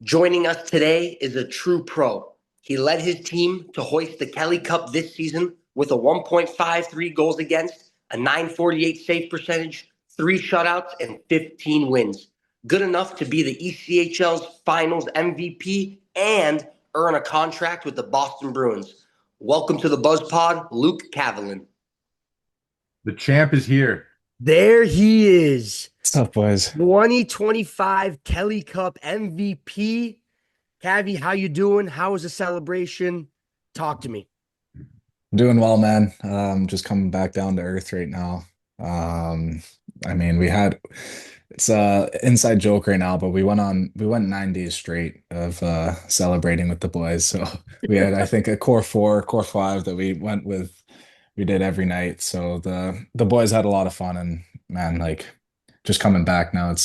Joining us today is a true pro. He led his team to hoist the Kelly Cup this season with a 1.53 goals against, a 948 save percentage, 3 shutouts, and 15 wins. Good enough to be the ECHL's finals MVP and earn a contract with the Boston Bruins. Welcome to the Buzz Pod, Luke Cavallin. The champ is here. There he is. What's up, boys? 2025 Kelly Cup MVP. Cavi, how you doing? How was the celebration? Talk to me. Doing well, man. Just coming back down to earth right now. Um, I mean, we had it's a inside joke right now, but we went 9 days straight of celebrating with the boys. So we had, I think, a core four, core five that we did every night. So the boys had a lot of fun, and man, like just coming back now,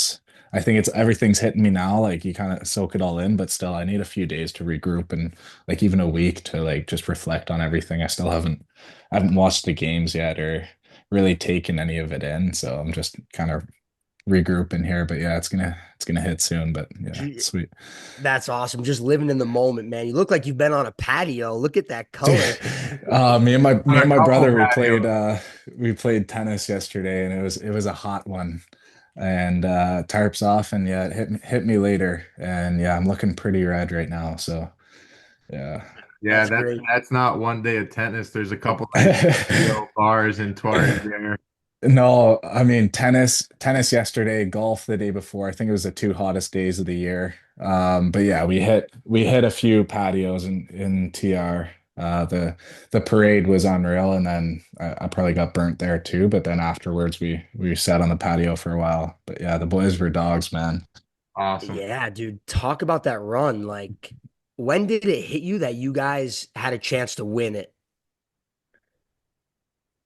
I think it's everything's hitting me now. Like you kind of soak it all in, but still I need a few days to regroup and like even a week to like just reflect on everything. I haven't watched the games yet or really taken any of it in. So I'm just kind of regrouping here. But yeah, it's gonna hit soon. But yeah, sweet. That's awesome. Just living in the moment, man. You look like you've been on a patio. Look at that color. Me On and a my couple brother patios. we played tennis yesterday, and it was a hot one. And tarps off, and yeah, it hit me later, and yeah, I'm looking pretty red right now. So yeah. Yeah, That's that's great. that's not one day of tennis. There's a couple nights bars and Tuareg there. No, I mean tennis yesterday, golf the day before. I think it was the two hottest days of the year. But yeah, we hit a few patios in TR. The parade was unreal, and then I probably got burnt there too. But then afterwards, we sat on the patio for a while. But yeah, the boys were dogs, man. Awesome. Yeah, dude. Talk about that run. Like, when did it hit you that you guys had a chance to win it?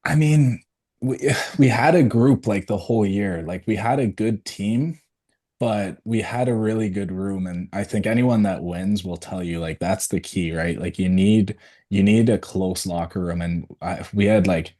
I mean, we had a group like the whole year. Like we had a good team, but we had a really good room, and I think anyone that wins will tell you like that's the key, right? Like you need a close locker room, and we had like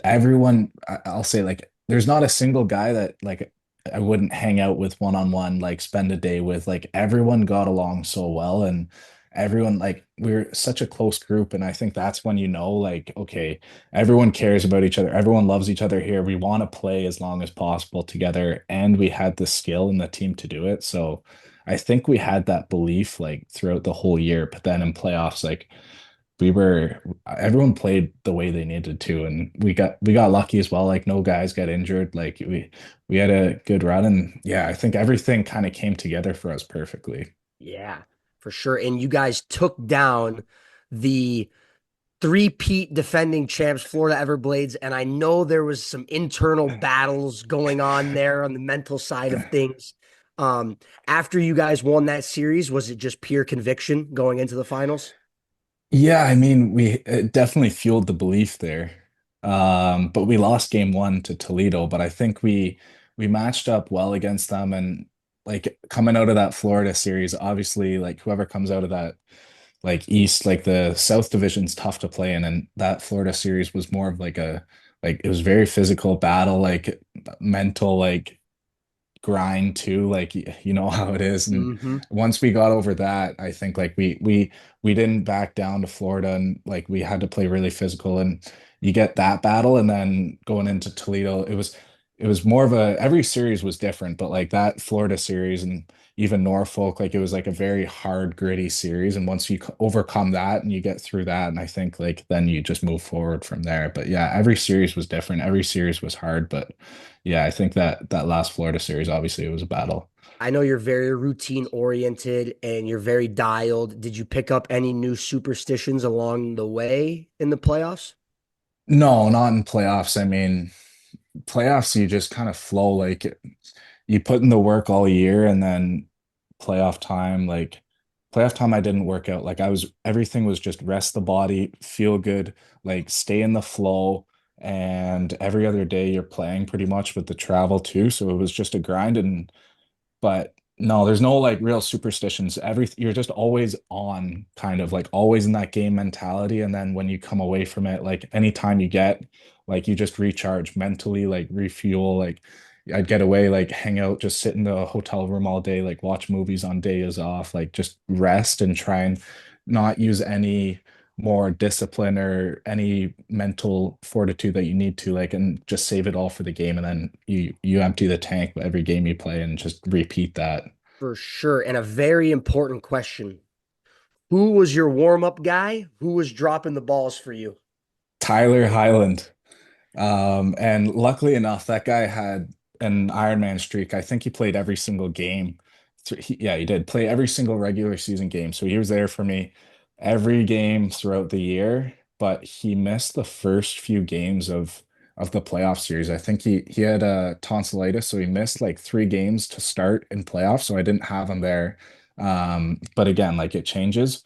everyone. I'll say like there's not a single guy that like I wouldn't hang out with one on one, like spend a day with. Like everyone got along so well, and everyone like we're such a close group, and I think that's when you know like okay, everyone cares about each other, everyone loves each other here. We want to play as long as possible together, and we had the skill in the team to do it. So I think we had that belief like throughout the whole year, but then in playoffs, like everyone played the way they needed to, and we got lucky as well. Like no guys got injured. Like we had a good run, and yeah, I think everything kind of came together for us perfectly. Yeah, for sure. And you guys took down the three-peat defending champs, Florida Everblades. And I know there was some internal battles going on there on the mental side of things. Um, After you guys won that series, was it just pure conviction going into the finals? Yeah, I mean, it definitely fueled the belief there. But we lost game one to Toledo, but I think we matched up well against them, and like coming out of that Florida series, obviously like whoever comes out of that like East, like the South Division's tough to play in, and that Florida series was more of like it was very physical battle, like mental, like grind too, like you know how it is. And Mm-hmm. once we got over that, I think like we didn't back down to Florida, and like we had to play really physical, and you get that battle, and then going into Toledo, it was more of a every series was different, but like that Florida series and even Norfolk, like it was like a very hard, gritty series. And once you overcome that and you get through that, and I think like then you just move forward from there. But yeah, every series was different. Every series was hard, but yeah, I think that last Florida series, obviously, it was a battle. I know you're very routine oriented and you're very dialed. Did you pick up any new superstitions along the way in the playoffs? No, not in playoffs. I mean, playoffs, you just kind of flow like you put in the work all year, and then playoff time, like playoff time, I didn't work out. Like everything was just rest the body, feel good, like stay in the flow. And every other day you're playing pretty much with the travel too. So it was just a grind. And but no, there's no like real superstitions. You're just always on, kind of like always in that game mentality. And then when you come away from it, like anytime you get, like you just recharge mentally, like refuel, like I'd get away, like hang out, just sit in the hotel room all day, like watch movies on days off, like just rest and try and not use any more discipline or any mental fortitude that you need to, like, and just save it all for the game. And then you empty the tank every game you play and just repeat that. For sure. And a very important question. Who was your warm-up guy? Who was dropping the balls for you? Tyler Highland. And luckily enough, that guy had an Ironman streak. I think he played every single game. Yeah, he did play every single regular season game. So he was there for me every game throughout the year, but he missed the first few games of the playoff series. I think he had a tonsillitis, so he missed like 3 games to start in playoffs. So I didn't have him there. But again, like it changes.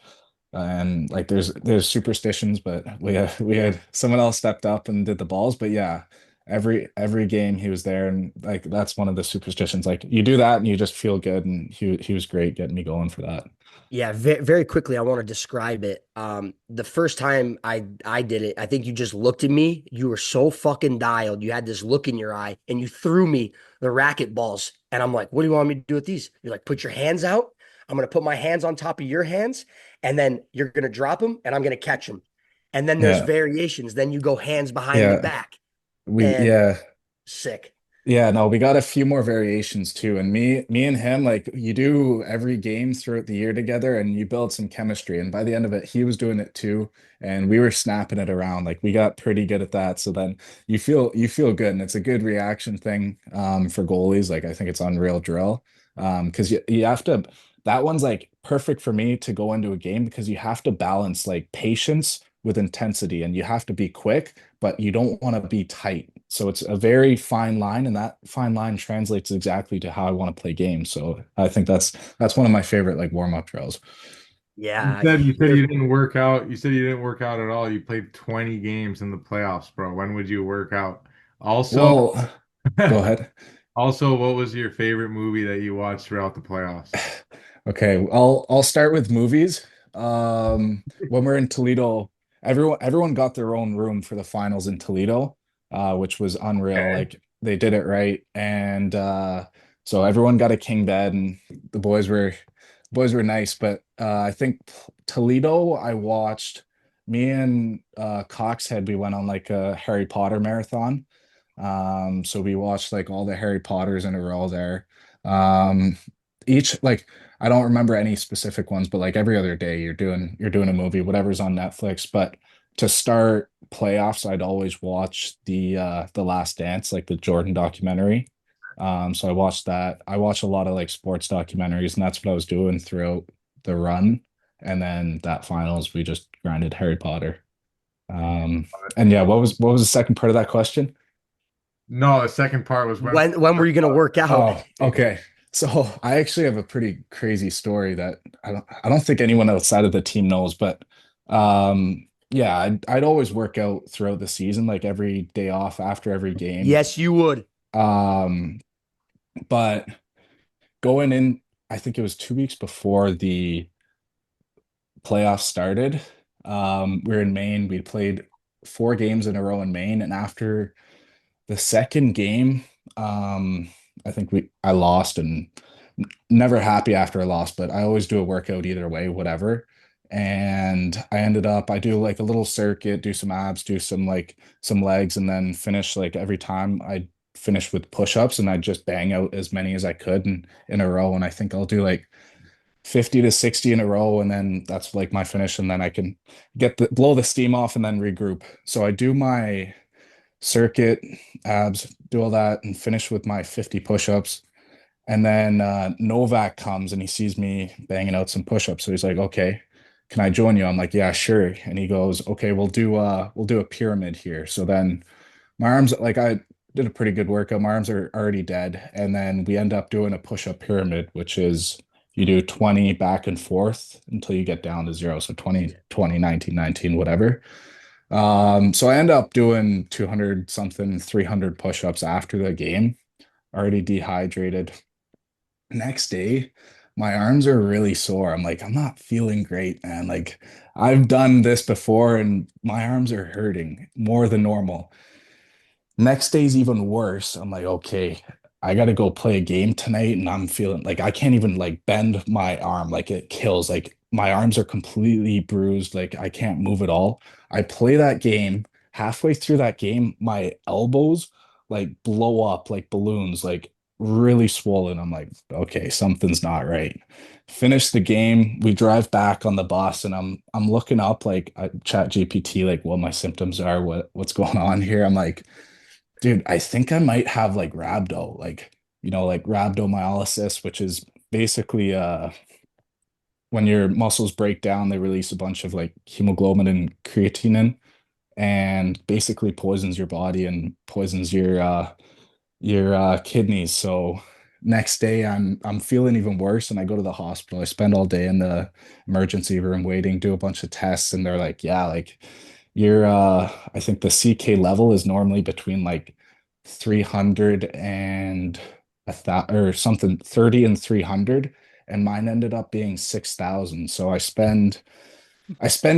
And like there's superstitions, but we Yeah. had someone else stepped up and did the balls. But yeah, every game he was there, and like that's one of the superstitions. Like you do that and you just feel good, and he was great getting me going for that. Yeah, very quickly, I want to describe it. The first time I did it, I think you just looked at me. You were so fucking dialed. You had this look in your eye, and you threw me the racket balls. And I'm like, "What do you want me to do with these?" You're like, "Put your hands out. I'm gonna put my hands on top of your hands, and then you're gonna drop them, and I'm gonna catch them." And then there's Yeah, variations. Then you go hands behind the yeah, back, we and yeah. sick. Yeah, no, we got a few more variations too. And me and him, like you do every game throughout the year together and you build some chemistry. And by the end of it, he was doing it too. And we were snapping it around. Like we got pretty good at that. So then you feel good. And it's a good reaction thing for goalies. Like I think it's unreal drill. Because you have to that one's like perfect for me to go into a game because you have to balance like patience with intensity and you have to be quick but you don't want to be tight. So it's a very fine line, and that fine line translates exactly to how I want to play games. So I think that's one of my favorite like warm-up drills. Yeah, You said there you didn't work out. You said you didn't work out at all. You played 20 games in the playoffs, bro. When would you work out? Also, Well, go ahead. also, what was your favorite movie that you watched throughout the playoffs? Okay, I'll start with movies. When we're in Toledo, everyone got their own room for the finals in Toledo, which was unreal. Okay. Like they did it right, and so everyone got a king bed, and the boys were nice. But I think Toledo, I watched. Me and Coxhead, we went on like a Harry Potter marathon. So we watched like all the Harry Potters in a row there. Each like I don't remember any specific ones, but like every other day you're doing a movie, whatever's on Netflix. But to start playoffs, I'd always watch the Last Dance, like the Jordan documentary. So I watched that. I watch a lot of like sports documentaries, and that's what I was doing throughout the run. And then that finals, we just grinded Harry Potter. And yeah, what was the second part of that question? No, the second part was when. when were you gonna work out? Oh, okay. So I actually have a pretty crazy story that I don't think anyone outside of the team knows, but yeah, I'd always work out throughout the season, like every day off after every game. Yes, you would. Um, but going in, I think it was 2 weeks before the playoffs started. We were in Maine. We played 4 games in a row in Maine, and after the second game, I think I lost and never happy after I lost, but I always do a workout either way, whatever. And I do like a little circuit, do some abs, do some legs, and then finish like every time I finish with push-ups and I just bang out as many as I could in a row. And I think I'll do like 50 to 60 in a row, and then that's like my finish, and then I can blow the steam off and then regroup. So I do my circuit, abs, do all that, and finish with my 50 push-ups. And then Novak comes and he sees me banging out some push-ups. So he's like, "Okay, can I join you?" I'm like, "Yeah, sure." And he goes, "Okay, we'll do a pyramid here." So then my arms, like I did a pretty good workout. My arms are already dead. And then we end up doing a push-up pyramid, which is you do 20 back and forth until you get down to zero. So 20, 20, 19, 19, whatever. So I end up doing 200 something, 300 push-ups after the game, already dehydrated. Next day, my arms are really sore. I'm like, I'm not feeling great, man. Like I've done this before and my arms are hurting more than normal. Next day's even worse. I'm like, okay. I got to go play a game tonight and I'm feeling like I can't even like bend my arm. Like it kills. Like my arms are completely bruised. Like I can't move at all. I play that game. Halfway through that game, my elbows like blow up like balloons, like really swollen. I'm like, okay, something's not right. Finish the game. We drive back on the bus and I'm looking up like I chat GPT like what my symptoms are, what's going on here. I'm like, dude, I think I might have like rhabdo, like like rhabdomyolysis, which is basically when your muscles break down, they release a bunch of like hemoglobin and creatinine and basically poisons your body and poisons your kidneys. So next day I'm feeling even worse and I go to the hospital. I spend all day in the emergency room waiting, do a bunch of tests, and they're like, yeah, like your I think the CK level is normally between like 300 and a thousand or something, 30 and 300, and mine ended up being 6,000. So I spend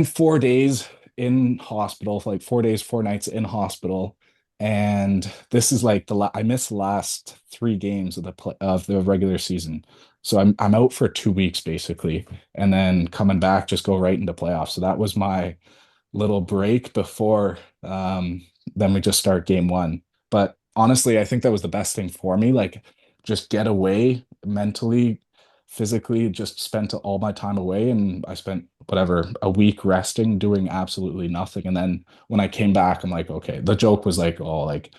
4 days in hospital, like 4 days, 4 nights in hospital. And this is like I missed the last 3 games of the regular season. So I'm out for 2 weeks basically, and then coming back, just go right into playoffs. So that was my little break before then we just start game one. But honestly, I think that was the best thing for me. Like just get away mentally, physically, just spent all my time away. And I spent whatever, a week resting, doing absolutely nothing. And then when I came back, I'm like, okay, the joke was like, oh, like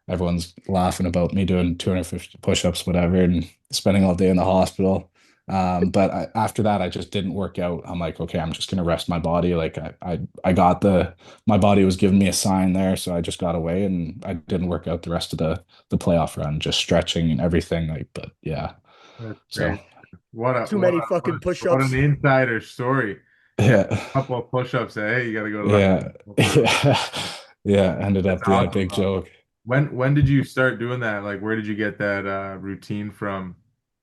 everyone's laughing about me doing 250 push-ups, whatever, and spending all day in the hospital. But after that, I just didn't work out. I'm like, okay, I'm just gonna rest my body. Like I got my body was giving me a sign there, so I just got away and I didn't work out the rest of the playoff run, just stretching and everything. Like, but yeah, That's so great. What a Too what many a what, fucking what an push-ups. insider story. Yeah, yeah, a couple of push-ups. Hey, you got to go to the yeah, hospital for. yeah, yeah. Ended That's up, yeah, awesome, big bro. joke. When did you start doing that? Like, where did you get that routine from?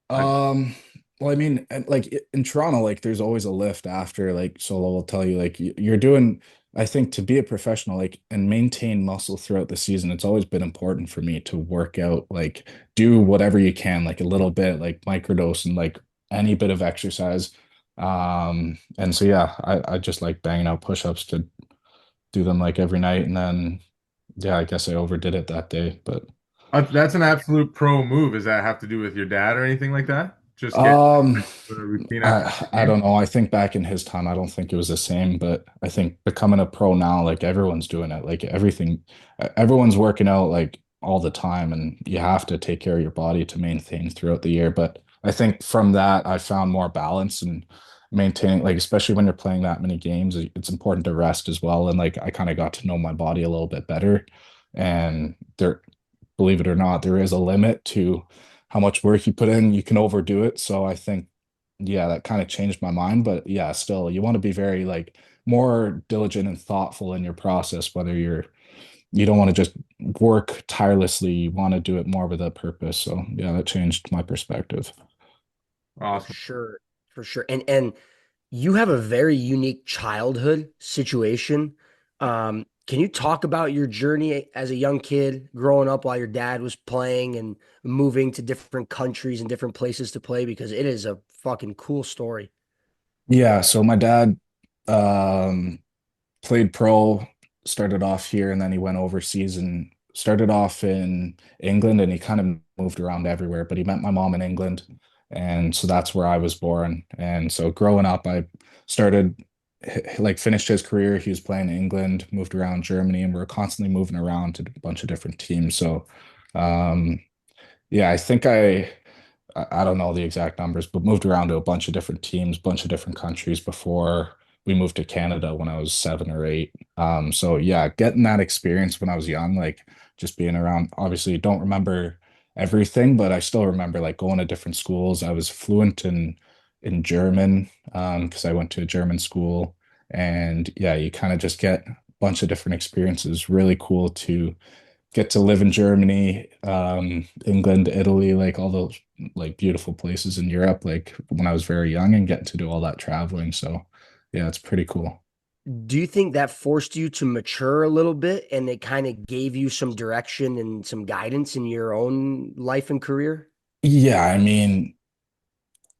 I Um, well, I mean, like in Toronto, like there's always a lift after, like Solo will tell you, like you're doing, I think to be a professional, like and maintain muscle throughout the season, it's always been important for me to work out, like do whatever you can, like a little bit, like microdose and like any bit of exercise. And so yeah, I just like banging out push-ups to do them like every night. And then yeah, I guess I overdid it that day, but That's an absolute pro move. Does that have to do with your dad or anything like that? Just get um a routine after I the game. don't know. I think back in his time, I don't think it was the same, but I think becoming a pro now, like everyone's doing it. Like everything, everyone's working out like all the time, and you have to take care of your body to maintain throughout the year. But I think from that, I found more balance and maintaining, like, especially when you're playing that many games, it's important to rest as well. And like, I kind of got to know my body a little bit better. And there, believe it or not, there is a limit to how much work you put in. You can overdo it. So I think yeah, that kind of changed my mind. But yeah, still, you want to be very like more diligent and thoughtful in your process, whether you don't want to just work tirelessly, you want to do it more with a purpose. So yeah, that changed my perspective. For Awesome. sure, for sure. And you have a very unique childhood situation. Can you talk about your journey as a young kid growing up while your dad was playing and moving to different countries and different places to play? Because it is a fucking cool story. Yeah, so my dad um played pro, started off here, and then he went overseas and started off in England, and he kind of moved around everywhere, but he met my mom in England. And so that's where I was born. And so growing up, I started like finished his career. He was playing in England, moved around Germany, and we are constantly moving around to a bunch of different teams. So um yeah, I think I don't know the exact numbers, but moved around to a bunch of different teams, bunch of different countries before we moved to Canada when I was 7 or 8. So yeah, getting that experience when I was young, like just being around, obviously don't remember everything, but I still remember like going to different schools. I was fluent in German, because I went to a German school. And yeah, you kind of just get a bunch of different experiences. Really cool to get to live in Germany, England, Italy, like all those like beautiful places in Europe, like when I was very young and getting to do all that traveling. So yeah, it's pretty cool. Do you think that forced you to mature a little bit and it kind of gave you some direction and some guidance in your own life and career? Yeah, I mean,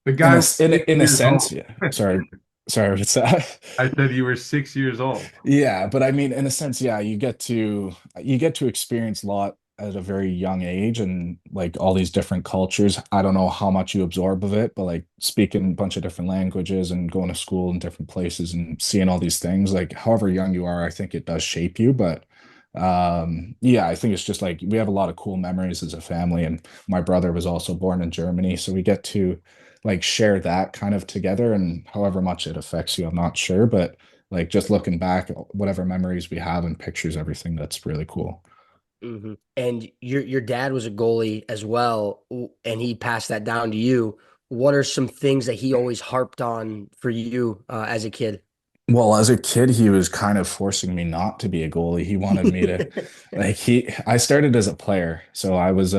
The guy was six in a years sense, old. yeah. Sorry, what's that? I said you were 6 years old. Yeah, but I mean, in a sense, yeah, you get to experience a lot at a very young age and like all these different cultures. I don't know how much you absorb of it, but like speaking a bunch of different languages and going to school in different places and seeing all these things, like however young you are, I think it does shape you. But yeah, I think it's just like we have a lot of cool memories as a family. And my brother was also born in Germany, so we get to like share that kind of together. And however much it affects you, I'm not sure, but like just looking back, whatever memories we have and pictures, everything that's really cool. And your dad was a goalie as well, and he passed that down to you. What are some things that he always harped on for you as a kid? Well, as a kid, he was kind of forcing me not to be a goalie. He wanted me to I started as a player. So I was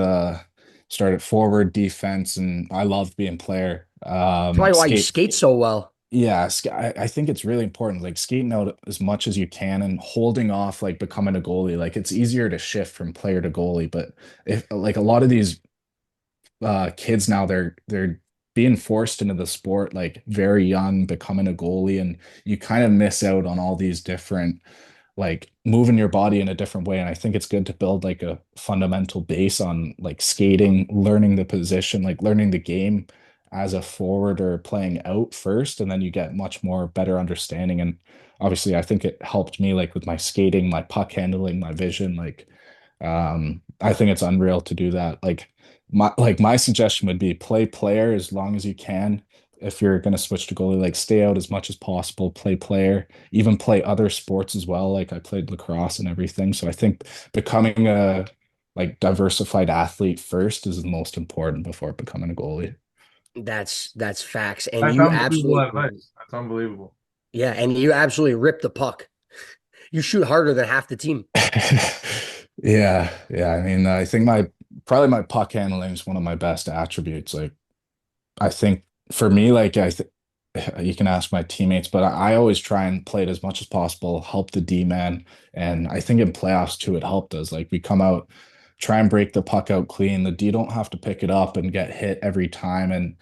started forward defense and I loved being player. Probably why you Skate skate so well. Yeah, I think it's really important, like skating out as much as you can and holding off, like becoming a goalie. Like it's easier to shift from player to goalie, but if like a lot of these kids now they're being forced into the sport like very young, becoming a goalie, and you kind of miss out on all these different like moving your body in a different way. And I think it's good to build like a fundamental base on like skating, learning the position, like learning the game as a forward or playing out first, and then you get much more better understanding. And obviously, I think it helped me like with my skating, my puck handling, my vision. Like, I think it's unreal to do that. My suggestion would be play player as long as you can. If you're going to switch to goalie, like stay out as much as possible, play player, even play other sports as well. Like I played lacrosse and everything. So I think becoming a like diversified athlete first is the most important before becoming a goalie. That's facts. And That's you unbelievable absolutely, advice. That's unbelievable. yeah, and you absolutely rip the puck. You shoot harder than half the team. Yeah, yeah. I mean, I think my probably my puck handling is one of my best attributes. Like I think for me, like I th you can ask my teammates, but I always try and play it as much as possible, help the D man. And I think in playoffs too, it helped us. Like we come out, try and break the puck out clean. The D don't have to pick it up and get hit every time and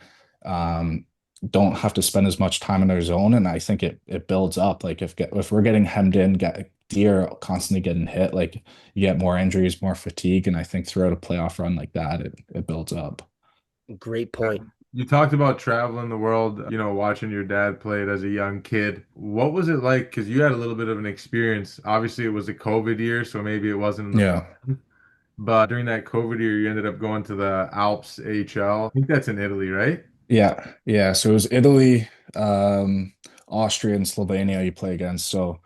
um don't have to spend as much time in their zone. And I think it builds up. Like if we're getting hemmed in, get D are constantly getting hit, like you get more injuries, more fatigue. And I think throughout a playoff run like that, it builds up. Great point. You talked about traveling the world, watching your dad play it as a young kid. What was it like? Because you had a little bit of an experience. Obviously, it was a COVID year, so maybe it wasn't in the Yeah. plan. But during that COVID year, you ended up going to the Alps AHL. I think that's in Italy, right? Yeah, yeah. So it was Italy, Austria, and Slovenia you play against. So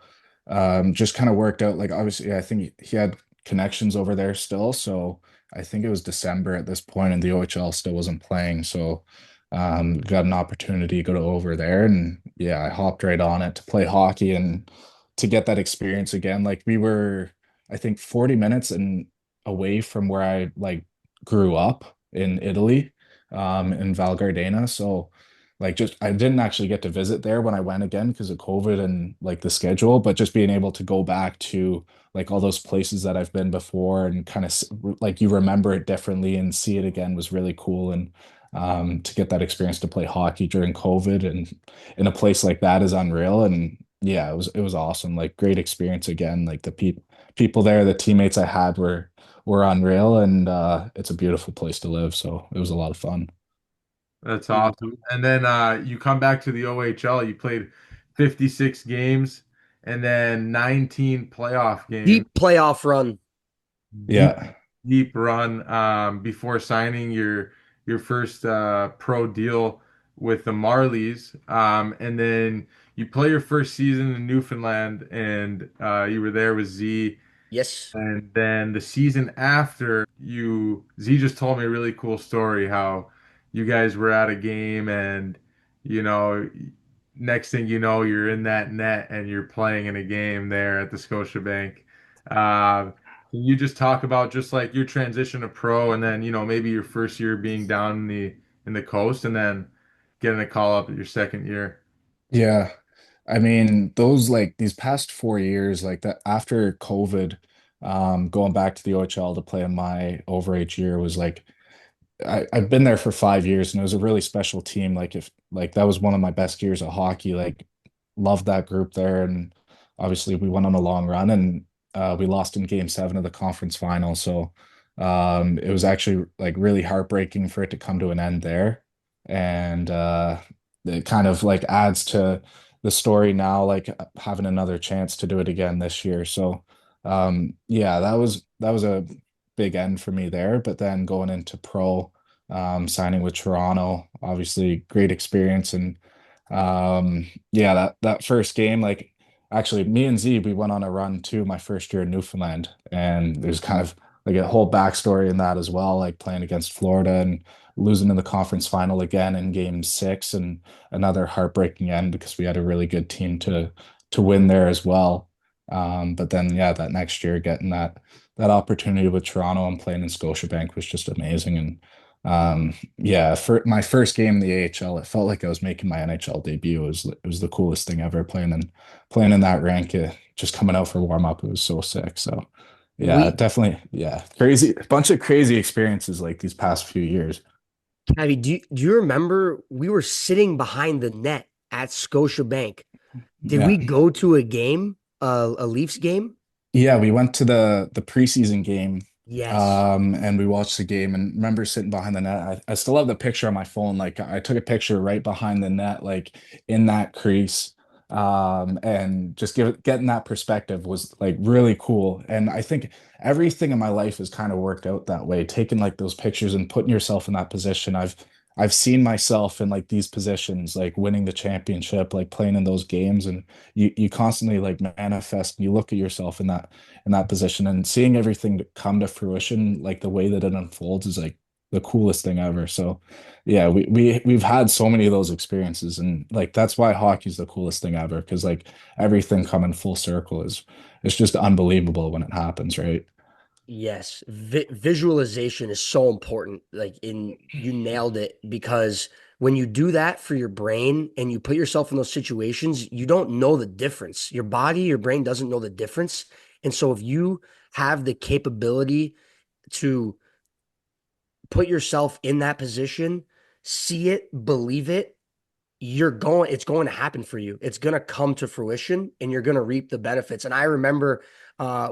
just kind of worked out. Like obviously, I think he had connections over there still. So I think it was December at this point, and the OHL still wasn't playing. So got an opportunity to go to over there, and yeah, I hopped right on it to play hockey and to get that experience again. Like we were, I think, 40 minutes and away from where I like grew up in Italy, in Val Gardena. So like just I didn't actually get to visit there when I went again because of COVID and like the schedule, but just being able to go back to like all those places that I've been before and kind of like you remember it differently and see it again was really cool. And to get that experience to play hockey during COVID and in a place like that is unreal. And yeah, it was awesome. Like great experience again. Like the people there, the teammates I had were unreal, and it's a beautiful place to live. So it was a lot of fun. That's awesome. And then you come back to the OHL. You played 56 games and then 19 playoff games. Deep playoff run. Deep, Yeah. deep run before signing your first pro deal with the Marlies. And then you play your first season in Newfoundland, and you were there with Z. Yes. And then the season after, Z just told me a really cool story how you guys were at a game and, you know, next thing you know, you're in that net and you're playing in a game there at the Scotiabank. Can you just talk about just like your transition to pro and then, maybe your first year being down in the coast and then getting a call up at your second year? Yeah. I mean, those like these past 4 years, like that after COVID, going back to the OHL to play in my overage year was like I've been there for 5 years and it was a really special team. Like if like that was one of my best years of hockey. Like loved that group there. And obviously we went on a long run and we lost in game 7 of the conference final. So it was actually like really heartbreaking for it to come to an end there. And it kind of like adds to the story now, like having another chance to do it again this year. So yeah, that was a big end for me there. But then going into pro, signing with Toronto, obviously great experience. And yeah, that first game, like actually me and Z, we went on a run too, my first year in Newfoundland. And there's kind of like a whole backstory in that as well, like playing against Florida and losing in the conference final again in game 6 and another heartbreaking end because we had a really good team to win there as well. But then yeah, that next year getting that opportunity with Toronto and playing in Scotiabank was just amazing. And yeah, for my first game in the AHL, it felt like I was making my NHL debut. It was the coolest thing ever playing in that rank, just coming out for warm up. It was so sick. So yeah, We, definitely, yeah, crazy, a bunch of crazy experiences like these past few years. Abby, do you remember we were sitting behind the net at Scotiabank? Did Yeah. we go to a game, a Leafs game? Yeah, we went to the preseason game, Yes. and we watched the game and remember sitting behind the net. I still have the picture on my phone. Like I took a picture right behind the net, like in that crease. And just getting that perspective was like really cool. And I think everything in my life has kind of worked out that way, taking like those pictures and putting yourself in that position. I've seen myself in like these positions, like winning the championship, like playing in those games, and you constantly like manifest and you look at yourself in that position and seeing everything to come to fruition like the way that it unfolds is like the coolest thing ever. So yeah, we've had so many of those experiences and like that's why hockey's the coolest thing ever because like everything coming full circle is it's just unbelievable when it happens, right? Yes, visualization is so important. You nailed it because when you do that for your brain and you put yourself in those situations, you don't know the difference. Your body, your brain doesn't know the difference. And so if you have the capability to put yourself in that position, see it, believe it, it's going to happen for you. It's going to come to fruition and you're going to reap the benefits. And I remember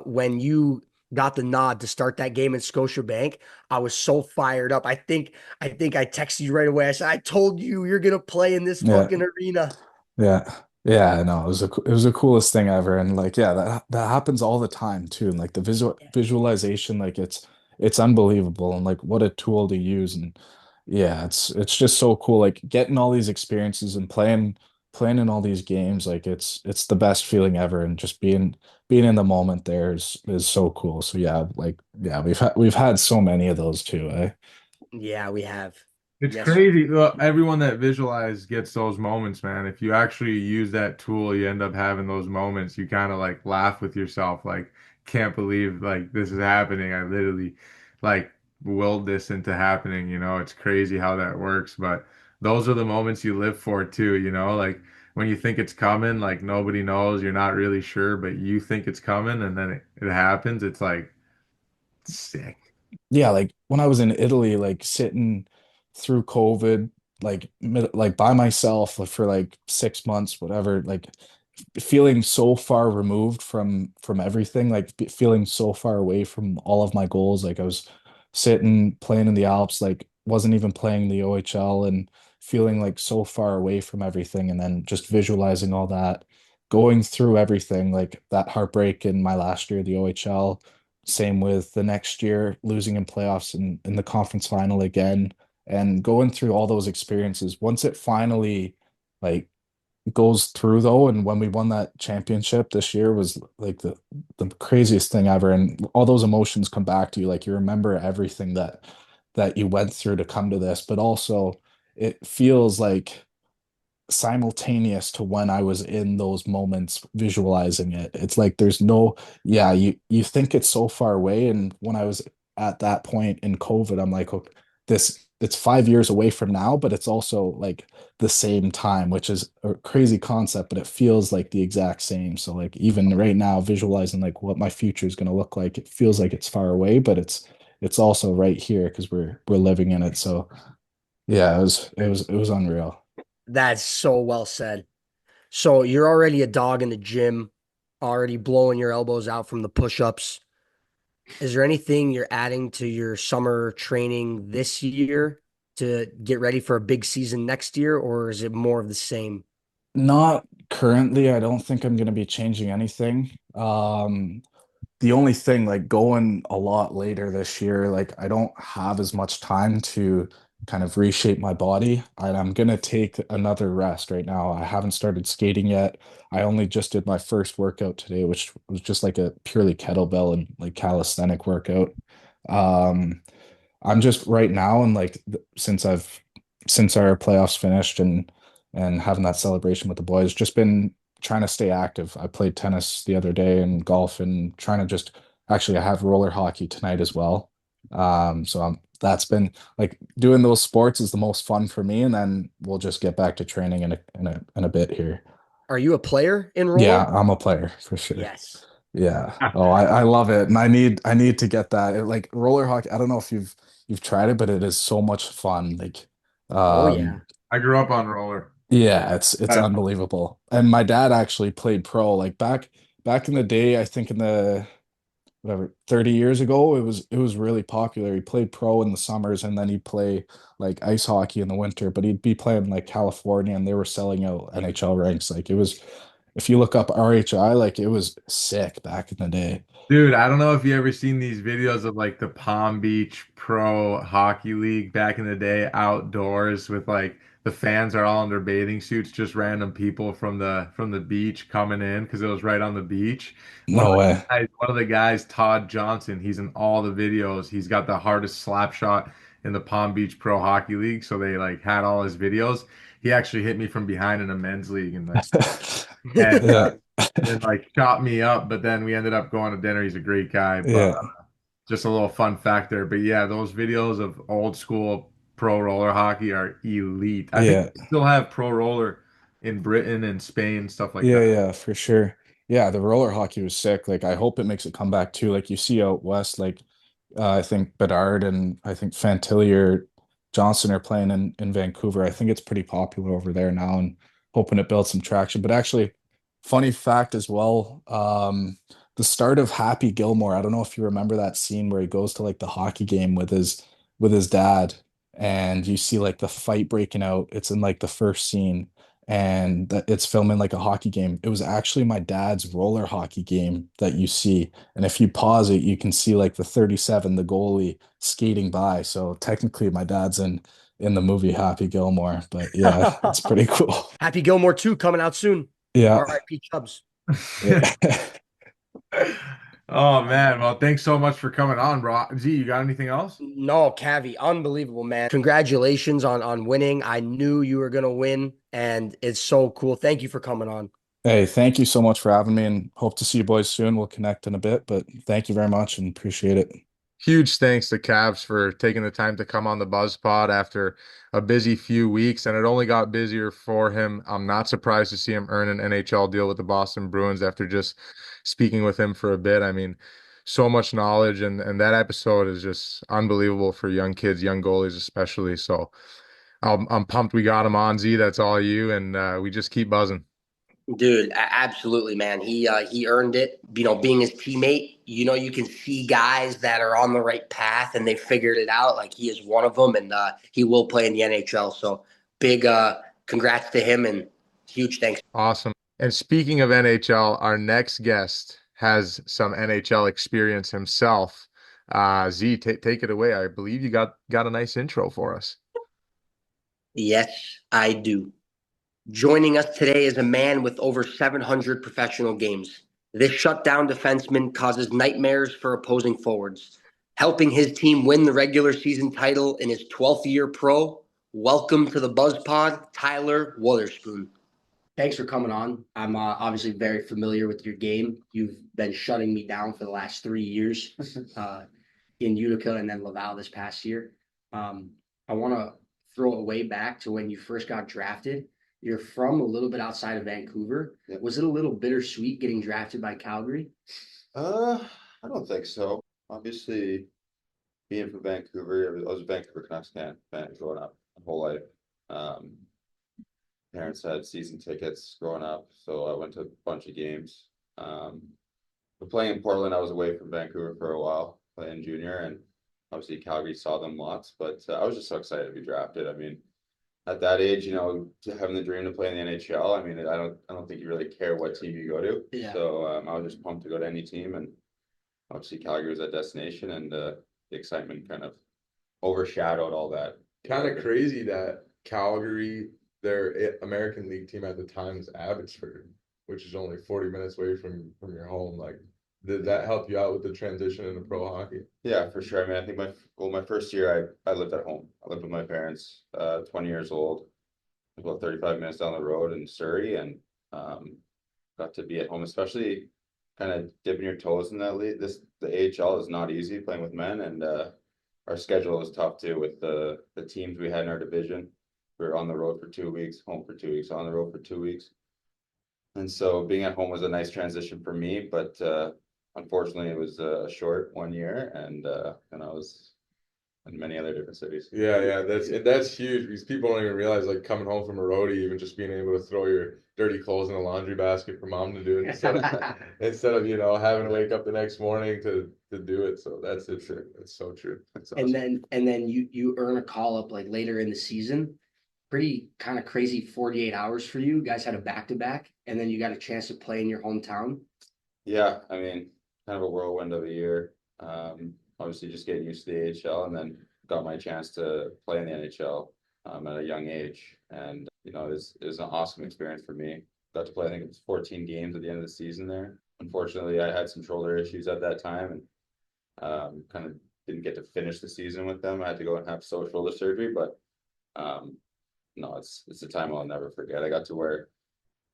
when you got the nod to start that game in Scotiabank, I was so fired up. I think I texted you right away. I said, I told you you're going to play in this Yeah. fucking arena. Yeah. Yeah, no, it was the coolest thing ever. And like, yeah, that happens all the time too. And like the visualization, like it's unbelievable and like what a tool to use. And yeah, it's just so cool. Like getting all these experiences and playing in all these games, like it's the best feeling ever. And just being in the moment there is so cool. So yeah, like yeah, we've had so many of those too, eh? Yeah, we have. It's Yes. crazy. Well, everyone that visualize gets those moments, man. If you actually use that tool, you end up having those moments. You kind of like laugh with yourself, like, can't believe like this is happening. I literally like willed this into happening, you know. It's crazy how that works, but those are the moments you live for too, you know, like when you think it's coming, like nobody knows, you're not really sure, but you think it's coming and then it happens. It's like sick. Yeah, like when I was in Italy, like sitting through COVID, like like by myself like, for like 6 months, whatever, like feeling so far removed from everything, like feeling so far away from all of my goals. Like I was sitting playing in the Alps, like wasn't even playing the OHL and feeling like so far away from everything, and then just visualizing all that, going through everything, like that heartbreak in my last year of the OHL. Same with the next year, losing in playoffs and in the conference final again, and going through all those experiences. Once it finally like goes through though, and when we won that championship this year was like the craziest thing ever. And all those emotions come back to you. Like you remember everything that you went through to come to this, but also it feels like simultaneous to when I was in those moments visualizing it. It's like there's no, yeah, you think it's so far away. And when I was at that point in COVID, I'm like, okay, this it's 5 years away from now, but it's also like the same time, which is a crazy concept, but it feels like the exact same. So like even right now, visualizing like what my future is going to look like, it feels like it's far away, but it's also right here because we're living in it. So yeah, it was unreal. That's so well said. So you're already a dog in the gym, already blowing your elbows out from the push-ups. Is there anything you're adding to your summer training this year to get ready for a big season next year, or is it more of the same? Not currently. I don't think I'm going to be changing anything. The only thing like going a lot later this year, like I don't have as much time to kind of reshape my body. And I'm gonna take another rest right now. I haven't started skating yet. I only just did my first workout today, which was just like a purely kettlebell and like calisthenic workout. Um, I'm just right now and like since our playoffs finished and having that celebration with the boys, just been trying to stay active. I played tennis the other day and golf and trying to just actually I have roller hockey tonight as well. So that's been like doing those sports is the most fun for me, and then we'll just get back to training in a bit here. Are you a player in Yeah, roller? I'm a player for sure. Yes. Yeah. Oh, I love it. And I need to get that. Like roller hockey, I don't know if you've tried it, but it is so much fun. Like Oh yeah. I grew up on roller. yeah, it's Uh, unbelievable. And my dad actually played pro like back in the day, I think in the whatever 30 years ago, it was really popular. He played pro in the summers and then he'd play like ice hockey in the winter, but he'd be playing like California and they were selling out NHL ranks. Like it was if you look up RHI, like it was sick back in the day. Dude, I don't know if you ever seen these videos of like the Palm Beach Pro Hockey League back in the day outdoors with like the fans are all in their bathing suits, just random people from the beach coming in because it was right on the beach. No way. One of the guys, Todd Johnson, he's in all the videos. He's got the hardest slap shot in the Palm Beach Pro Hockey League, so they like had all his videos. He actually hit me from behind in a men's league and like and Yeah. then like chopped me up, but then we ended up going to dinner. He's a great guy, but Yeah. just a little fun fact there. But yeah, those videos of old school pro roller hockey are elite. I think Yeah. they still have pro roller in Britain and Spain, stuff like Yeah, that. yeah, for sure. Yeah, the roller hockey was sick. Like I hope it makes a comeback too. Like you see out west, like I think Bedard and I think Fantilli Johnson are playing in Vancouver. I think it's pretty popular over there now and hoping it builds some traction. But actually, funny fact as well, the start of Happy Gilmore, I don't know if you remember that scene where he goes to like the hockey game with his dad and you see like the fight breaking out. It's in like the first scene and that it's filming like a hockey game. It was actually my dad's roller hockey game that you see. And if you pause it, you can see like the 37, the goalie skating by. So technically my dad's in the movie Happy Gilmore. But yeah, it's pretty cool. Happy Gilmore 2 coming out soon. Yeah. R.I.P. Chubbs. Yeah. Oh man, well, thanks so much for coming on, bro. Z, you got anything else? No, Cavi, unbelievable, man. Congratulations on winning. I knew you were gonna win, and it's so cool. Thank you for coming on. Hey, thank you so much for having me and hope to see you boys soon. We'll connect in a bit, but thank you very much and appreciate it. Huge thanks to Cavs for taking the time to come on the Buzz Pod after a busy few weeks, and it only got busier for him. I'm not surprised to see him earn an NHL deal with the Boston Bruins after just speaking with him for a bit. I mean, so much knowledge, and that episode is just unbelievable for young kids, young goalies especially. So I'm pumped we got him on, Z. That's all you, and we just keep buzzing. Dude, absolutely, man. He earned it. You know, being his teammate, you know, you can see guys that are on the right path and they figured it out. Like he is one of them, and he will play in the NHL. So big congrats to him and huge thanks. Awesome. And speaking of NHL, our next guest has some NHL experience himself. Z, take it away. I believe you got a nice intro for us. Yes, I do. Joining us today is a man with over 700 professional games. This shutdown defenseman causes nightmares for opposing forwards, helping his team win the regular season title in his 12th year pro. Welcome to the Buzz Pod, Tyler Wotherspoon. Thanks for coming on. I'm obviously very familiar with your game. You've been shutting me down for the last 3 years in Utica and then Laval this past year. I want to throw it way back to when you first got drafted. You're from a little bit outside of Vancouver. Yep. Was it a little bittersweet getting drafted by Calgary? I don't think so. Obviously, being from Vancouver, I was a Vancouver Canucks fan growing up my whole life. Um, Parents had season tickets growing up, so I went to a bunch of games. But playing in Portland, I was away from Vancouver for a while, playing junior, and obviously Calgary saw them lots. But I was just so excited to be drafted. I mean, at that age, having the dream to play in the NHL. I mean, I don't think you really care what team you go to. Yeah. So I was just pumped to go to any team, and obviously Calgary was that destination, and the excitement kind of overshadowed all that. Kind of crazy that Calgary, their American League team at the time is Abbotsford, which is only 40 minutes away from your home. Like, did that help you out with the transition into pro hockey? Yeah, for sure. I mean, I think my first year I lived at home. I lived with my parents, 20 years old, about 35 minutes down the road in Surrey, and got to be at home, especially kind of dipping your toes in that league. The AHL is not easy playing with men, and our schedule was tough too with the teams we had in our division. We were on the road for 2 weeks, home for 2 weeks, on the road for 2 weeks. And so being at home was a nice transition for me, but unfortunately it was a short 1 year, and I was in many other different cities. Yeah, that's huge because people don't even realize, like, coming home from a roadie, even just being able to throw your dirty clothes in a laundry basket for mom to do it instead of having to wake up the next morning to do it. So it's so true. That's awesome. And then you earn a call up like later in the season. Pretty kind of crazy 48 hours for you. Guys had a back-to-back, and then you got a chance to play in your hometown. Yeah, I mean, kind of a whirlwind of a year. Obviously just getting used to the AHL, and then got my chance to play in the NHL at a young age. And it was an awesome experience for me. Got to play, I think it was 14 games at the end of the season there. Unfortunately, I had some shoulder issues at that time, and kind of didn't get to finish the season with them. I had to go and have shoulder surgery, but no, it's a time I'll never forget. I got to wear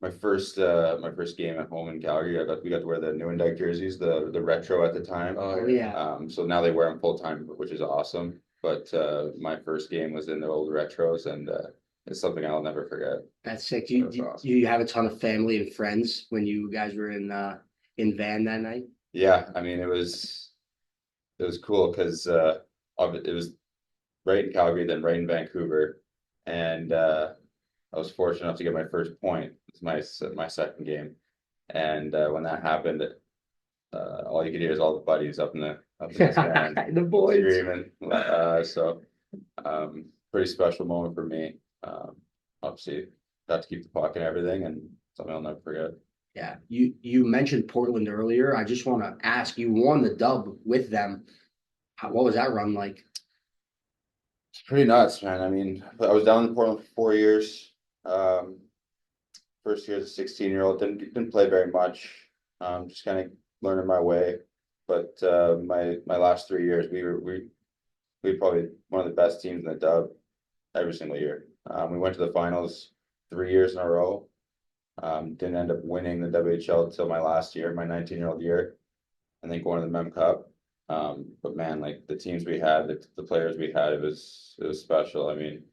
my first game at home in Calgary. We got to wear the Newendike jerseys, the retro at the time. Oh yeah. So now they wear them full time, which is awesome. But my first game was in the old retros, and it's something I'll never forget. That's sick. That's awesome. You have a ton of family and friends when you guys were in Van that night? Yeah, I mean it was cool because it was right in Calgary, then right in Vancouver, and I was fortunate enough to get my first point. It's my second game, and when that happened, all you could hear is all the buddies up in the stand The boys. screaming. So pretty special moment for me. Obviously, got to keep the puck and everything, and something I'll never forget. Yeah, you mentioned Portland earlier. I just want to ask, you won the dub with them. What was that run like? It's pretty nuts, man. I mean, I was down in Portland for 4 years. First year as a 16-year-old, didn't play very much. Just kind of learning my way. But my last 3 years, we were probably one of the best teams in the dub every single year. We went to the finals 3 years in a row. Didn't end up winning the WHL until my last year, my 19-year-old year, I think going to the Mem Cup. But man, like the teams we had, the players we had, it was special. I mean,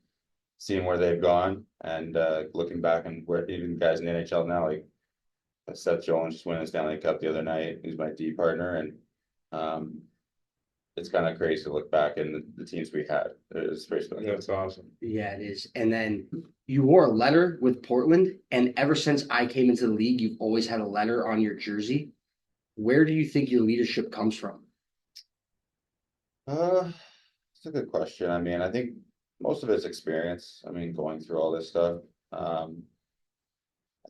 seeing where they've gone, and looking back and where even guys in the NHL now, like Seth Jones just winning the Stanley Cup the other night. He's my D partner, and it's kind of crazy to look back in the teams we had. It's pretty special. That's awesome. Yeah, it is. And then you wore a letter with Portland, and ever since I came into the league, you've always had a letter on your jersey. Where do you think your leadership comes from? It's a good question. I mean, I think most of it's experience. I mean, going through all this stuff. I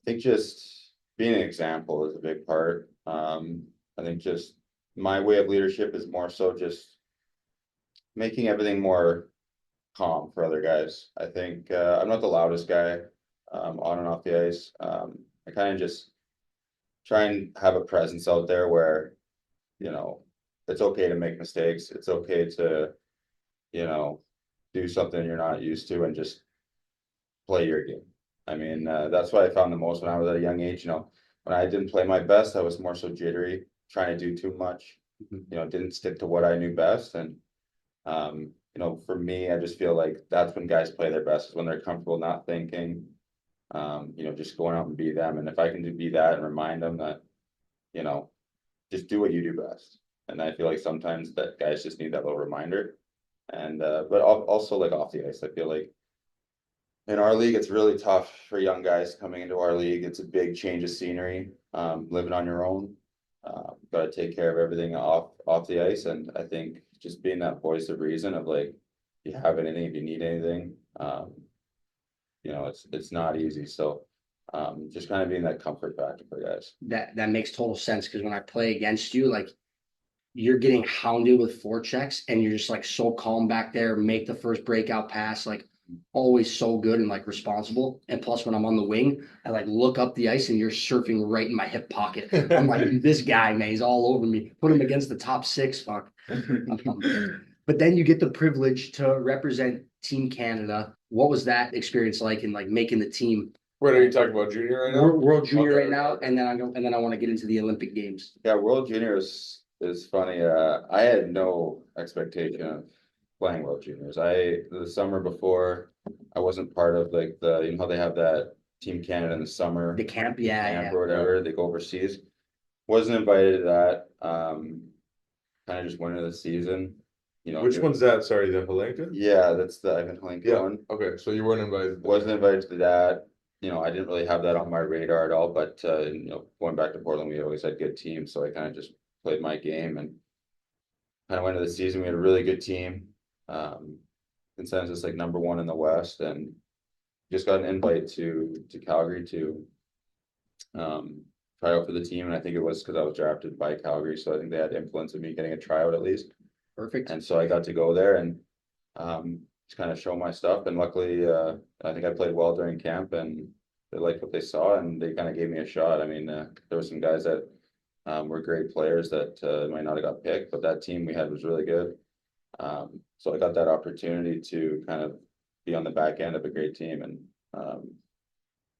think just being an example is a big part. I think just my way of leadership is more so just making everything more calm for other guys. I think I'm not the loudest guy on and off the ice. I kind of just try and have a presence out there where, it's okay to make mistakes. It's okay to, do something you're not used to and just play your game. I mean, that's what I found the most when I was at a young age. When I didn't play my best, I was more so jittery, trying to do too much. Didn't stick to what I knew best. And, for me, I just feel like that's when guys play their best, is when they're comfortable not thinking, just going out and be them. And if I can be that and remind them that, just do what you do best. And I feel like sometimes that guys just need that little reminder. And but also like off the ice, I feel like in our league, it's really tough for young guys coming into our league. It's a big change of scenery, living on your own. Got to take care of everything off the ice, and I think just being that voice of reason of like, if you have anything, if you need anything, it's not easy. So, just kind of being that comfort factor for guys. That makes total sense, because when I play against you, like, you're getting hounded with forechecks and you're just like so calm back there, make the first breakout pass, like always so good and like responsible. And plus when I'm on the wing, I like look up the ice and you're surfing right in my hip pocket. I'm like, this guy, man, he's all over me. Put him against the top six, fuck. But then you get the privilege to represent Team Canada. What was that experience like in like making the team? What are you talking about, junior right now? World Junior Okay. right now, and then I want to get into the Olympic Games. Yeah, World Juniors is funny. I had no expectation of playing World Juniors. The summer before, I wasn't part of like how they have that Team Canada in the summer. The camp, camp yeah. or whatever, they go overseas. Wasn't invited to that. Kind of just went into the season. Which one's that? Sorry, the Palenka? Yeah, that's the Ivan Hlinka one. Okay, so you weren't invited. Wasn't invited to that. I didn't really have that on my radar at all. But going back to Portland, we always had good teams, so I kind of just played my game and kind of went into the season. We had a really good team. Consensus like number one in the West, and just got an invite to Calgary to try out for the team. And I think it was because I was drafted by Calgary, so I think they had influence of me getting a tryout at least. Perfect. And so I got to go there and just kind of show my stuff. And luckily, I think I played well during camp, and they liked what they saw, and they kind of gave me a shot. I mean, there were some guys that were great players that might not have got picked, but that team we had was really good. So I got that opportunity to kind of be on the back end of a great team, and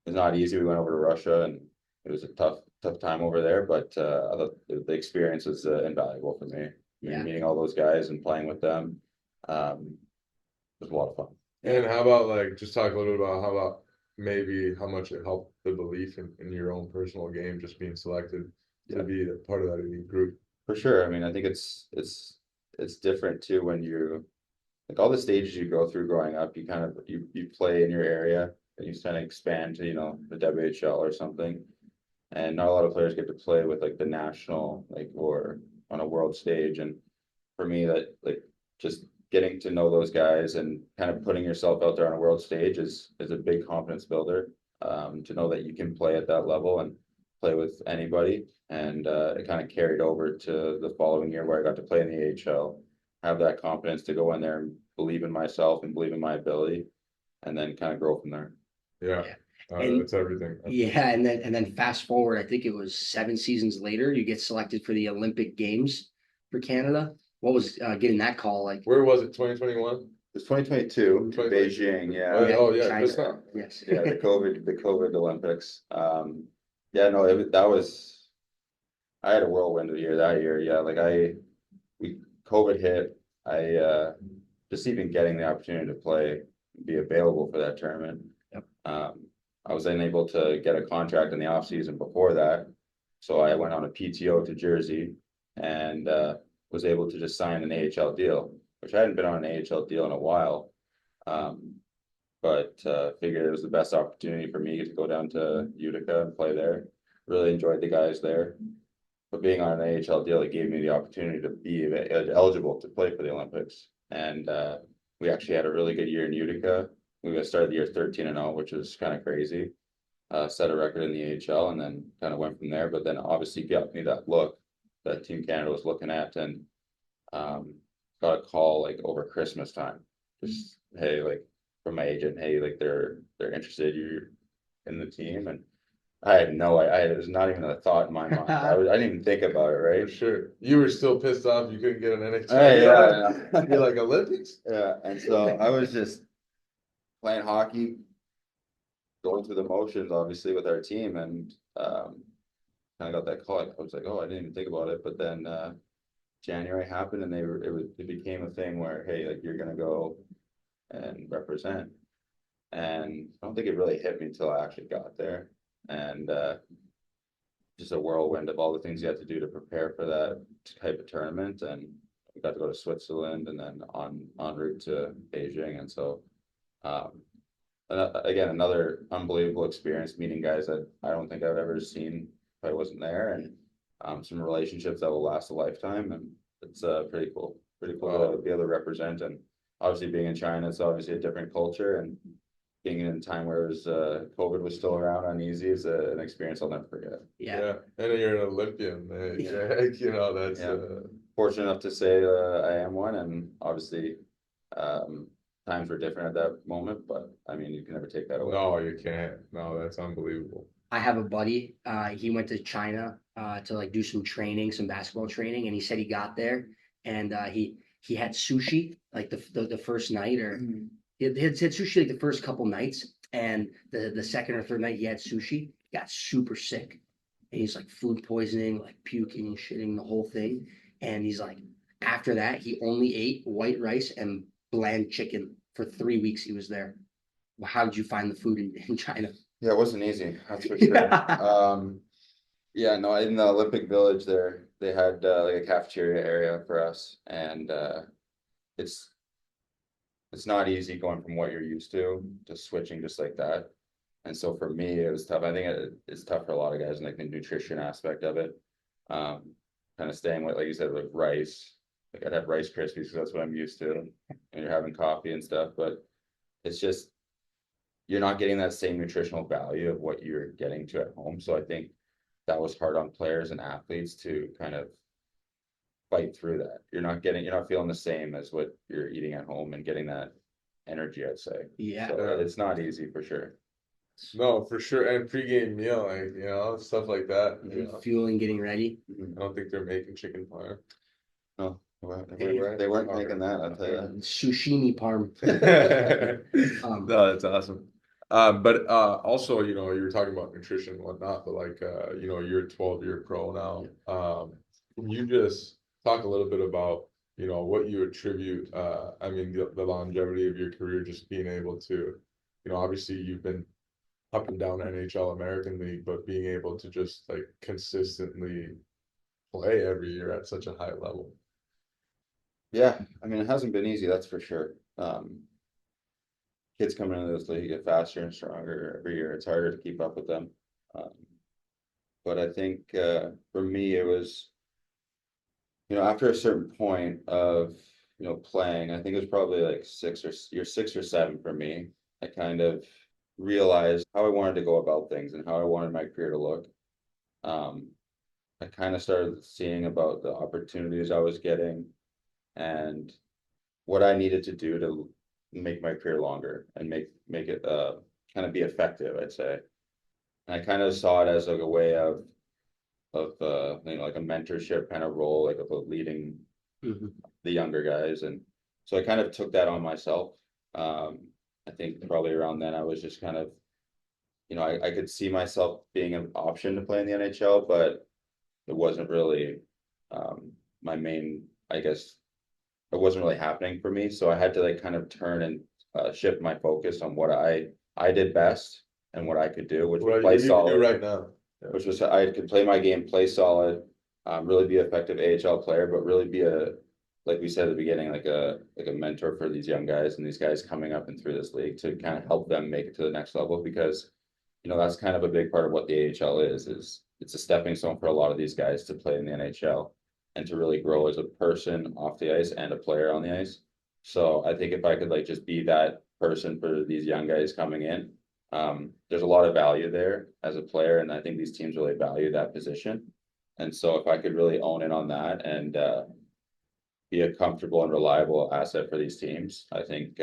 it's not easy. We went over to Russia, and it was a tough time over there, but the experience was invaluable for me. Yeah. Meeting all those guys and playing with them was a lot of fun. And how about just talk a little bit about maybe how much it helped the belief in your own personal game, just being selected to be a part of that elite group. For sure. I mean, I think it's different too when you like all the stages you go through growing up. You kind of you play in your area, and you kind of expand to the WHL or something. And not a lot of players get to play with like the national or on a world stage. And for me, that just getting to know those guys and kind of putting yourself out there on a world stage is a big confidence builder. To know that you can play at that level and play with anybody. And it kind of carried over to the following year where I got to play in the AHL, have that confidence to go in there and believe in myself and believe in my ability, and then kind of grow from there. Yeah. And that's everything. yeah, and then fast forward, I think it was 7 seasons later, you get selected for the Olympic Games for Canada. What was getting that call like? Where was it? 2021? It was 2022, 2022. Beijing. Yeah. Oh yeah, China. just now. Yes. Yeah, the COVID Olympics. Yeah, no, I had a whirlwind of year that year. Yeah, COVID hit. I just even getting the opportunity to play, be available for that tournament. Yep. I was unable to get a contract in the off season before that, so I went on a PTO to Jersey and was able to just sign an AHL deal, which I hadn't been on an AHL deal in a while. But figured it was the best opportunity for me to go down to Utica and play there. Really enjoyed the guys there. But being on an AHL deal, it gave me the opportunity to be eligible to play for the Olympics. And we actually had a really good year in Utica. We started the year 13-0, which was kind of crazy. Set a record in the AHL and then kind of went from there. But then obviously got me that look that Team Canada was looking at, and got a call over Christmas time. Just, hey, from my agent, hey, they're interested, you're in the team. And I had it was not even a thought in my mind. I didn't even think about it, right? For sure. You were still pissed off you couldn't get an NHL. Yeah. You're like, Olympics? Yeah, and so I was just playing hockey, going through the motions, obviously, with our team, and kind of got that call. I was like, oh, I didn't even think about it. But then January happened, and it became a thing where, hey, like, you're gonna go and represent. And I don't think it really hit me until I actually got there. And just a whirlwind of all the things you have to do to prepare for that type of tournament. And we got to go to Switzerland and then en route to Beijing. And so um, again, another unbelievable experience, meeting guys that I don't think I've ever seen if I wasn't there, and some relationships that will last a lifetime. And it's pretty cool to be able to represent. And obviously being in China, it's obviously a different culture, and being in a time where it was, COVID was still around, uneasy, is an experience I'll never forget. Yeah, and you're an Olympian, you know, that's Yeah. Fortunate enough to say I am one, and obviously times were different at that moment, but I mean, you can never take that away. no, you can't. No, that's unbelievable. I have a buddy, he went to China to like do some training, some basketball training, and he said he got there and he had sushi like the first night, or he had sushi like the first couple nights, and the second or third night he had sushi, he got super sick. And he's like food poisoning, like puking and shitting, the whole thing. And he's like, after that, he only ate white rice and bland chicken for 3 weeks he was there. Well, how did you find the food in China? Yeah, it wasn't easy, that's for sure. Yeah, no, in the Olympic Village there, they had like a cafeteria area for us, and it's not easy going from what you're used to switching just like that. And so for me, it was tough. I think it's tough for a lot of guys, and like the nutrition aspect of it. Kind of staying with, like you said, with rice. Like I'd have Rice Krispies because that's what I'm used to, and you're having coffee and stuff, but it's just, you're not getting that same nutritional value of what you're getting to at home. So I think that was hard on players and athletes to kind of fight through that. You're not feeling the same as what you're eating at home and getting that energy, I'd say. Yeah. So it's not easy for sure. No, for sure. And pregame meal, like, you know, stuff like that. You know, Fueling, getting ready. I don't think they're making chicken parm. No, they weren't making that, I'll tell you. Sushimi parm. No, that's awesome. But also, you know, you were talking about nutrition and whatnot, but like, you know, you're a 12-year pro now. Can you just talk a little bit about, you know, what you attribute, I mean, the longevity of your career, just being able to, you know, obviously you've been up and down NHL, American League, but being able to just like consistently play every year at such a high level. Yeah, I mean, it hasn't been easy, that's for sure. Kids coming into this league get faster and stronger every year. It's harder to keep up with them. But I think for me, it was, you know, after a certain point of, you know, playing, I think it was probably like 6 or 7 for me. I kind of realized how I wanted to go about things and how I wanted my career to look. I kind of started seeing about the opportunities I was getting and what I needed to do to make my career longer and make it kind of be effective, I'd say. And I kind of saw it as like a way of you know, like a mentorship kind of role, like of leading the younger guys. And so I kind of took that on myself. I think probably around then I was just kind of, you know, I could see myself being an option to play in the NHL, but it wasn't really my main, I guess, it wasn't really happening for me. So I had to like kind of turn and shift my focus on what I did best and what I could do, which was play solid. Right now. Yeah. Which was, I could play my game, play solid, really be an effective AHL player, but really be like we said at the beginning, like a mentor for these young guys and these guys coming up and through this league to kind of help them make it to the next level. Because, you know, that's kind of a big part of what the AHL is it's a stepping stone for a lot of these guys to play in the NHL and to really grow as a person off the ice and a player on the ice. So I think if I could like just be that person for these young guys coming in, there's a lot of value there as a player, and I think these teams really value that position. And so if I could really own in on that and be a comfortable and reliable asset for these teams, I think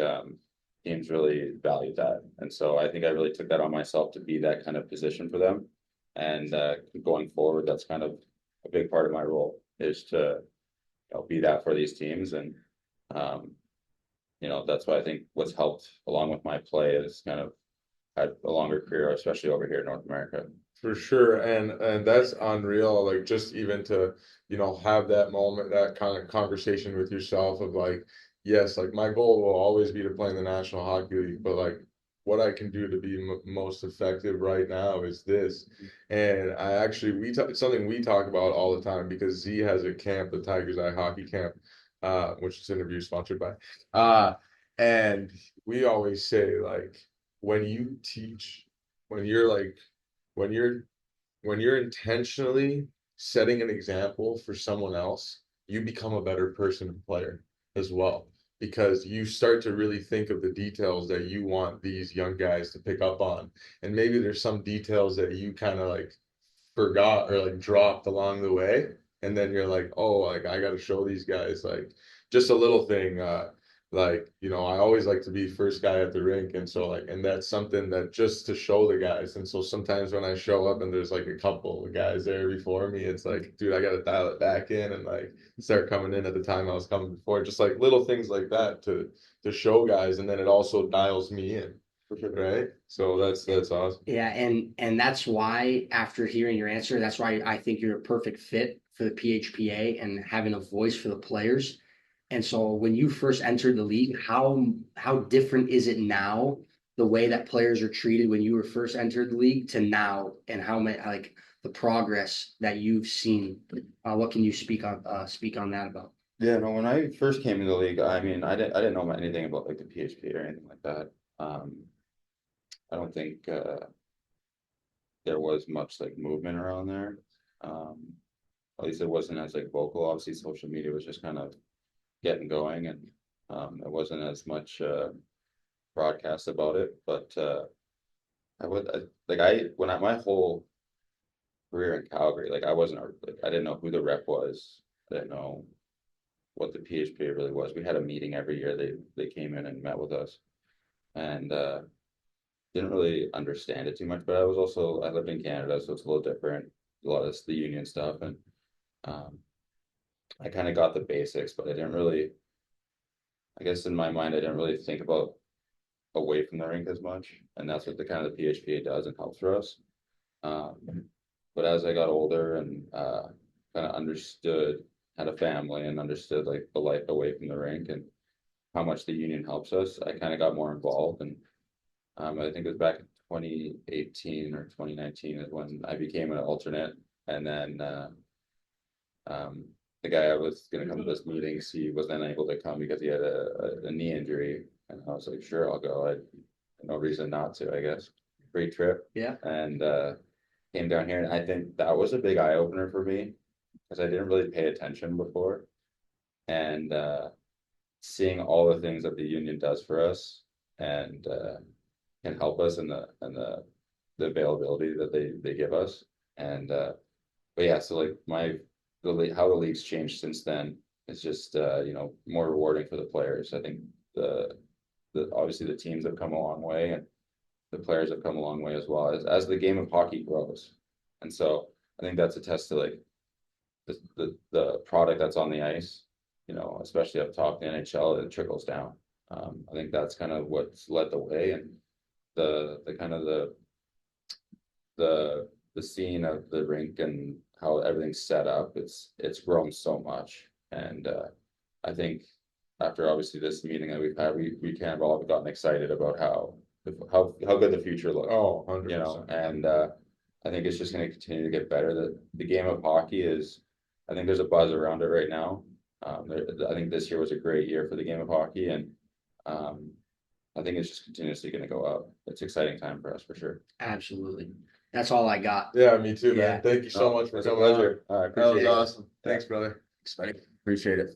teams really value that. And so I think I really took that on myself to be that kind of position for them. And going forward, that's kind of a big part of my role, is to, you know, be that for these teams. And you know, that's why I think what's helped along with my play is kind of had a longer career, especially over here in North America. For sure, and that's unreal. Like just even to, have that moment, that kind of conversation with yourself of like, yes, like my goal will always be to play in the National Hockey League, but like what I can do to be most effective right now is this. And I actually it's something we talk about all the time because Z has a camp, the Tigers Eye Hockey Camp, which this interview is sponsored by. And we always say like when you teach, when you're like when you're intentionally setting an example for someone else, you become a better person and player as well, because you start to really think of the details that you want these young guys to pick up on. And maybe there's some details that you kind of like forgot or like dropped along the way. And then you're like, oh, like I got to show these guys like just a little thing. Like, I always like to be first guy at the rink. And so like, and that's something that just to show the guys. And so sometimes when I show up and there's like a couple of guys there before me, it's like, dude, I got to dial it back in and like start coming in at the time I was coming before. Just like little things like that to show guys. And then it also dials me in. Right. So that's awesome. Yeah, and that's why after hearing your answer, that's why I think you're a perfect fit for the PHPA and having a voice for the players. And so when you first entered the league, how different is it now, the way that players are treated when you were first entered the league to now, and how many like the progress that you've seen? What can you speak on that about? Yeah, no, when I first came into the league, I mean, I didn't know anything about like the PHP or anything like that. I don't think there was much like movement around there. At least it wasn't as like vocal. Obviously, social media was just kind of getting going, and there wasn't as much broadcast about it. But my whole career in Calgary, like I wasn't like I didn't know who the rep was. I didn't know what the PHP really was. We had a meeting every year. They came in and met with us, and didn't really understand it too much. But I lived in Canada, so it's a little different. A lot of the union stuff, and I kind of got the basics, but I didn't really. I guess in my mind, I didn't really think about away from the rink as much, and that's what the kind of the PHPA does and helps for us. But as I got older and kind of understood, had a family, and understood like the life away from the rink and how much the union helps us, I kind of got more involved. And I think it was back in 2018 or 2019 is when I became an alternate, and then the guy I was going to come to this meeting, he was then able to come because he had a knee injury, and I was like, sure, I'll go. I had no reason not to, I guess. Free trip. Yeah. And came down here, and I think that was a big eye opener for me because I didn't really pay attention before, and seeing all the things that the union does for us and can help us in the availability that they give us. And but yeah, so like how the league's changed since then is just more rewarding for the players. I think the obviously the teams have come a long way, and the players have come a long way as well as the game of hockey grows. And so I think that's a test to like the product that's on the ice, especially up top, the NHL, it trickles down. I think that's kind of what's led the way, and the kind of the scene of the rink and how everything's set up, it's grown so much. And I think after obviously this meeting that we've had, we kind of all gotten excited about how good the future looks. Oh, 100%. And I think it's just going to continue to get better. The game of hockey is, I think there's a buzz around it right now. I think this year was a great year for the game of hockey, and I think it's just continuously going to go up. It's an exciting time for us for sure. Absolutely. That's all I got. Yeah, me too, Yeah. man. Thank you so much for It's a coming on. pleasure. I That appreciate was it. awesome. Thanks, brother. Appreciate it.